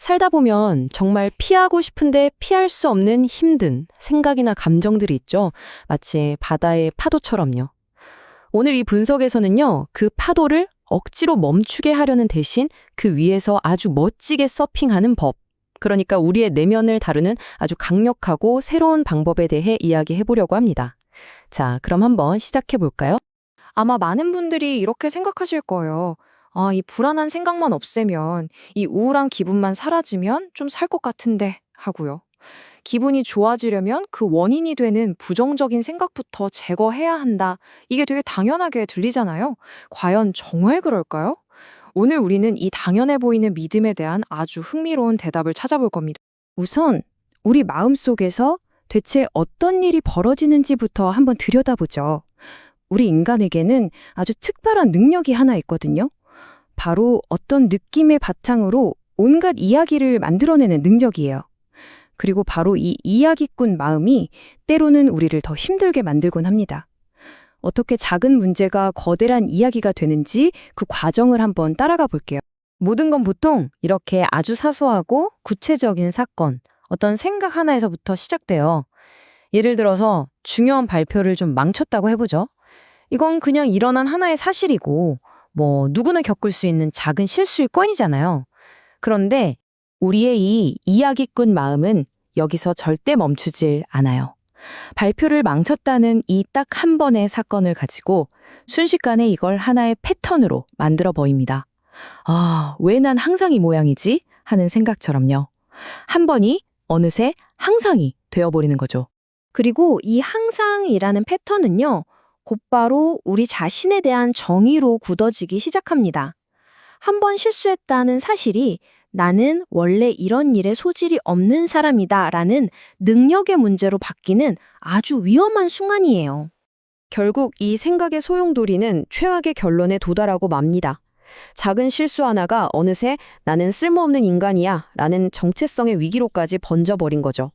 살다 보면 정말 피하고 싶은데 피할 수 없는 힘든 생각이나 감정들이 있죠. 마치 바다의 파도처럼요. 오늘 이 분석에서는요, 그 파도를 억지로 멈추게 하려는 대신 그 위에서 아주 멋지게 서핑하는 법, 그러니까 우리의 내면을 다루는 아주 강력하고 새로운 방법에 대해 이야기해 보려고 합니다. 자, 그럼 한번 시작해 볼까요? 아마 많은 분들이 이렇게 생각하실 거예요. 아, 이 불안한 생각만 없애면, 이 우울한 기분만 사라지면 좀 살 것 같은데 하고요. 기분이 좋아지려면 그 원인이 되는 부정적인 생각부터 제거해야 한다. 이게 되게 당연하게 들리잖아요. 과연 정말 그럴까요? 오늘 우리는 이 당연해 보이는 믿음에 대한 아주 흥미로운 대답을 찾아볼 겁니다. 우선 우리 마음속에서 대체 어떤 일이 벌어지는지부터 한번 들여다보죠. 우리 인간에게는 아주 특별한 능력이 하나 있거든요. 바로 어떤 느낌의 바탕으로 온갖 이야기를 만들어내는 능력이에요. 그리고 바로 이 이야기꾼 마음이 때로는 우리를 더 힘들게 만들곤 합니다. 어떻게 작은 문제가 거대한 이야기가 되는지 그 과정을 한번 따라가 볼게요. 모든 건 보통 이렇게 아주 사소하고 구체적인 사건, 어떤 생각 하나에서부터 시작돼요. 예를 들어서 중요한 발표를 좀 망쳤다고 해보죠. 이건 그냥 일어난 하나의 사실이고, 누구나 겪을 수 있는 작은 실수일 뻔이잖아요. 그런데 우리의 이 이야기꾼 마음은 여기서 절대 멈추질 않아요. 발표를 망쳤다는 이 딱 한 번의 사건을 가지고 순식간에 이걸 하나의 패턴으로 만들어 버립니다. 아, 왜 난 항상 이 모양이지? 하는 생각처럼요. 한 번이 어느새 항상이 되어버리는 거죠. 그리고 이 항상이라는 패턴은요, 곧바로 우리 자신에 대한 정의로 굳어지기 시작합니다. 한 번 실수했다는 사실이 나는 원래 이런 일에 소질이 없는 사람이다 라는 능력의 문제로 바뀌는 아주 위험한 순간이에요. 결국 이 생각의 소용돌이는 최악의 결론에 도달하고 맙니다. 작은 실수 하나가 어느새 나는 쓸모없는 인간이야 라는 정체성의 위기로까지 번져버린 거죠.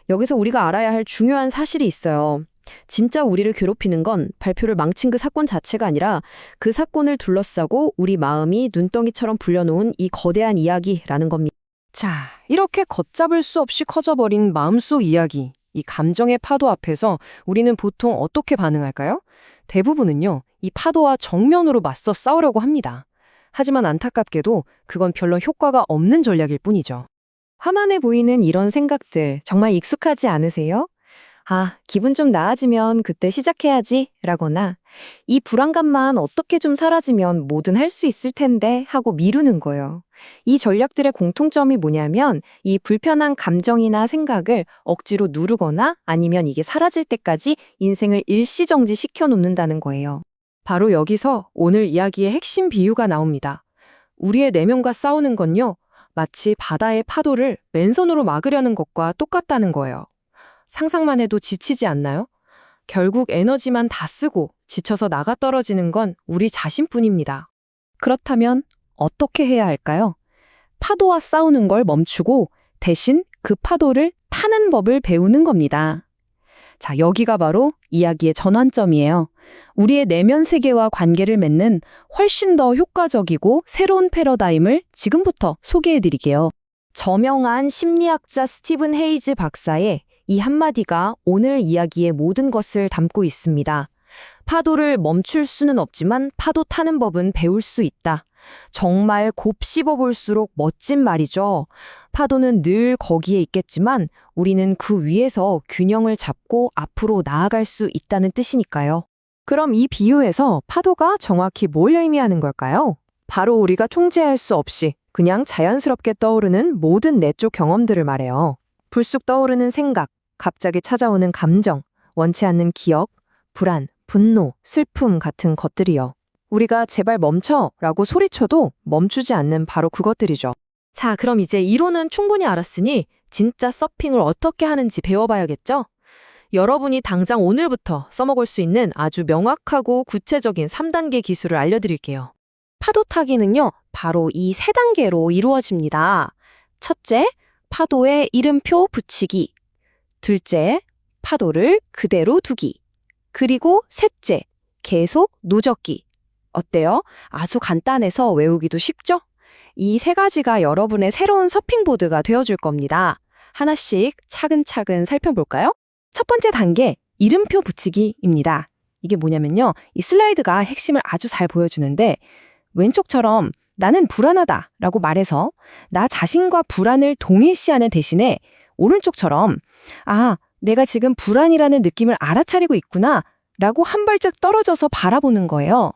여기서 우리가 알아야 할 중요한 사실이 있어요. 진짜 우리를 괴롭히는 건 발표를 망친 그 사건 자체가 아니라 그 사건을 둘러싸고 우리 마음이 눈덩이처럼 불려놓은 이 거대한 이야기라는 겁니다. 자, 이렇게 걷잡을 수 없이 커져버린 마음속 이야기, 이 감정의 파도 앞에서 우리는 보통 어떻게 반응할까요? 대부분은요, 이 파도와 정면으로 맞서 싸우려고 합니다. 하지만 안타깝게도 그건 별로 효과가 없는 전략일 뿐이죠. 화만해 보이는 이런 생각들 정말 익숙하지 않으세요? 아, 기분 좀 나아지면 그때 시작해야지 라거나 이 불안감만 어떻게 좀 사라지면 뭐든 할 수 있을 텐데 하고 미루는 거예요. 이 전략들의 공통점이 뭐냐면 이 불편한 감정이나 생각을 억지로 누르거나 아니면 이게 사라질 때까지 인생을 일시정지 시켜놓는다는 거예요. 바로 여기서 오늘 이야기의 핵심 비유가 나옵니다. 우리의 내면과 싸우는 건요, 마치 바다의 파도를 맨손으로 막으려는 것과 똑같다는 거예요. 상상만 해도 지치지 않나요? 결국 에너지만 다 쓰고 지쳐서 나가 떨어지는 건 우리 자신뿐입니다. 그렇다면 어떻게 해야 할까요? 파도와 싸우는 걸 멈추고 대신 그 파도를 타는 법을 배우는 겁니다. 자, 여기가 바로 이야기의 전환점이에요. 우리의 내면 세계와 관계를 맺는 훨씬 더 효과적이고 새로운 패러다임을 지금부터 소개해드릴게요. 저명한 심리학자 스티븐 헤이즈 박사의 이 한마디가 오늘 이야기의 모든 것을 담고 있습니다. 파도를 멈출 수는 없지만 파도 타는 법은 배울 수 있다. 정말 곱씹어 볼수록 멋진 말이죠. 파도는 늘 거기에 있겠지만 우리는 그 위에서 균형을 잡고 앞으로 나아갈 수 있다는 뜻이니까요. 그럼 이 비유에서 파도가 정확히 뭘 의미하는 걸까요? 바로 우리가 통제할 수 없이 그냥 자연스럽게 떠오르는 모든 내적 경험들을 말해요. 불쑥 떠오르는 생각, 갑자기 찾아오는 감정, 원치 않는 기억, 불안, 분노, 슬픔 같은 것들이요. 우리가 제발 멈춰라고 소리쳐도 멈추지 않는 바로 그것들이죠. 자, 그럼 이제 이론은 충분히 알았으니 진짜 서핑을 어떻게 하는지 배워봐야겠죠? 여러분이 당장 오늘부터 써먹을 수 있는 아주 명확하고 구체적인 3단계 기술을 알려드릴게요. 파도 타기는요, 바로 이 3단계로 이루어집니다. 첫째, 파도에 이름표 붙이기. 둘째, 파도를 그대로 두기. 그리고 셋째, 계속 누적기. 어때요? 아주 간단해서 외우기도 쉽죠? 이 세 가지가 여러분의 새로운 서핑보드가 되어줄 겁니다. 하나씩 차근차근 살펴볼까요? 첫 번째 단계, 이름표 붙이기입니다. 이게 뭐냐면요. 이 슬라이드가 핵심을 아주 잘 보여주는데 왼쪽처럼 나는 불안하다 라고 말해서 나 자신과 불안을 동일시하는 대신에 오른쪽처럼 내가 지금 불안이라는 느낌을 알아차리고 있구나 라고 한 발짝 떨어져서 바라보는 거예요.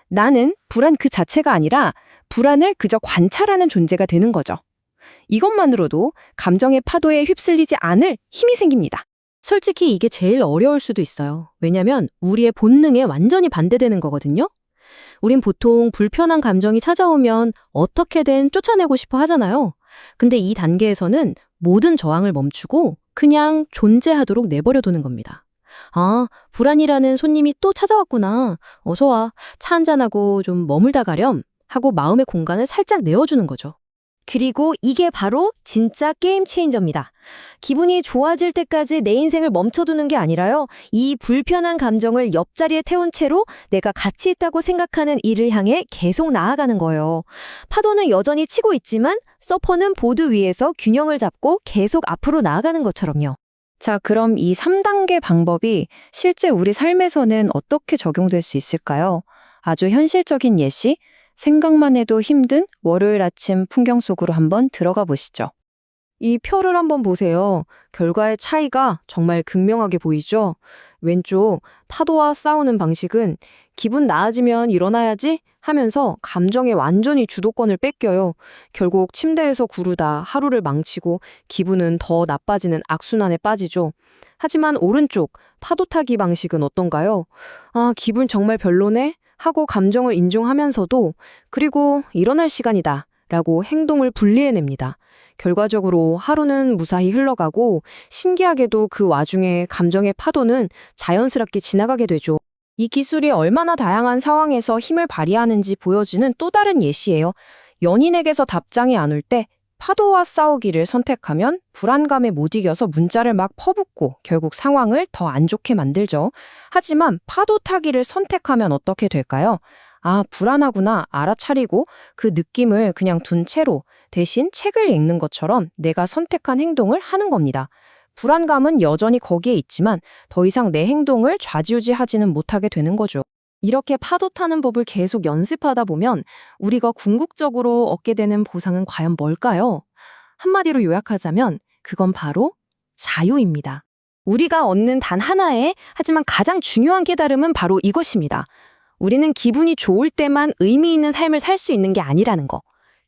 나는 불안 그 자체가 아니라 불안을 그저 관찰하는 존재가 되는 거죠. 이것만으로도 감정의 파도에 휩쓸리지 않을 힘이 생깁니다. 솔직히 이게 제일 어려울 수도 있어요. 왜냐면 우리의 본능에 완전히 반대되는 거거든요. 우린 보통 불편한 감정이 찾아오면 어떻게든 쫓아내고 싶어 하잖아요. 근데 이 단계에서는 모든 저항을 멈추고 그냥 존재하도록 내버려두는 겁니다. 불안이라는 손님이 또 찾아왔구나. 어서 와. 차 한잔하고 좀 머물다 가렴. 하고 마음의 공간을 살짝 내어주는 거죠. 그리고 이게 바로 진짜 게임 체인저입니다. 기분이 좋아질 때까지 내 인생을 멈춰두는 게 아니라요. 이 불편한 감정을 옆자리에 태운 채로 내가 가치 있다고 생각하는 일을 향해 계속 나아가는 거예요. 파도는 여전히 치고 있지만 서퍼는 보드 위에서 균형을 잡고 계속 앞으로 나아가는 것처럼요. 자, 그럼 이 3단계 방법이 실제 우리 삶에서는 어떻게 적용될 수 있을까요? 아주 현실적인 예시, 생각만 해도 힘든 월요일 아침 풍경 속으로 한번 들어가 보시죠. 이 표를 한번 보세요. 결과의 차이가 정말 극명하게 보이죠? 왼쪽 파도와 싸우는 방식은 기분 나아지면 일어나야지 하면서 감정에 완전히 주도권을 뺏겨요. 결국 침대에서 구르다 하루를 망치고 기분은 더 나빠지는 악순환에 빠지죠. 하지만 오른쪽 파도 타기 방식은 어떤가요? 기분 정말 별로네? 하고 감정을 인정하면서도 그리고 일어날 시간이다 라고 행동을 분리해냅니다. 결과적으로 하루는 무사히 흘러가고 신기하게도 그 와중에 감정의 파도는 자연스럽게 지나가게 되죠. 이 기술이 얼마나 다양한 상황에서 힘을 발휘하는지 보여지는 또 다른 예시예요. 연인에게서 답장이 안 올 때 파도와 싸우기를 선택하면 불안감에 못 이겨서 문자를 막 퍼붓고 결국 상황을 더 안 좋게 만들죠. 하지만 파도 타기를 선택하면 어떻게 될까요? 불안하구나 알아차리고 그 느낌을 그냥 둔 채로 대신 책을 읽는 것처럼 내가 선택한 행동을 하는 겁니다. 불안감은 여전히 거기에 있지만 더 이상 내 행동을 좌지우지하지는 못하게 되는 거죠. 이렇게 파도 타는 법을 계속 연습하다 보면 우리가 궁극적으로 얻게 되는 보상은 과연 뭘까요? 한마디로 요약하자면 그건 바로 자유입니다. 우리가 얻는 단 하나의 하지만 가장 중요한 깨달음은 바로 이것입니다. 우리는 기분이 좋을 때만 의미 있는 삶을 살 수 있는 게 아니라는 거.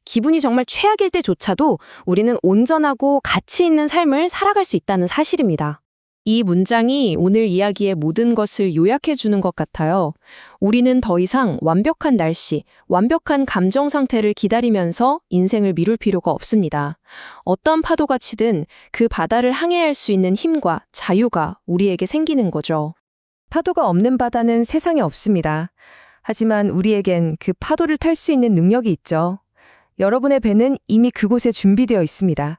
기분이 정말 최악일 때조차도 우리는 온전하고 가치 있는 삶을 살아갈 수 있다는 사실입니다. 이 문장이 오늘 이야기의 모든 것을 요약해 주는 것 같아요. 우리는 더 이상 완벽한 날씨, 완벽한 감정 상태를 기다리면서 인생을 미룰 필요가 없습니다. 어떤 파도가 치든 그 바다를 항해할 수 있는 힘과 자유가 우리에게 생기는 거죠. 파도가 없는 바다는 세상에 없습니다. 하지만 우리에겐 그 파도를 탈 수 있는 능력이 있죠. 여러분의 배는 이미 그곳에 준비되어 있습니다.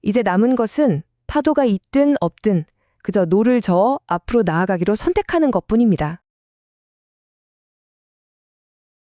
이제 남은 것은 파도가 있든 없든 그저 노를 저어 앞으로 나아가기로 선택하는 것뿐입니다.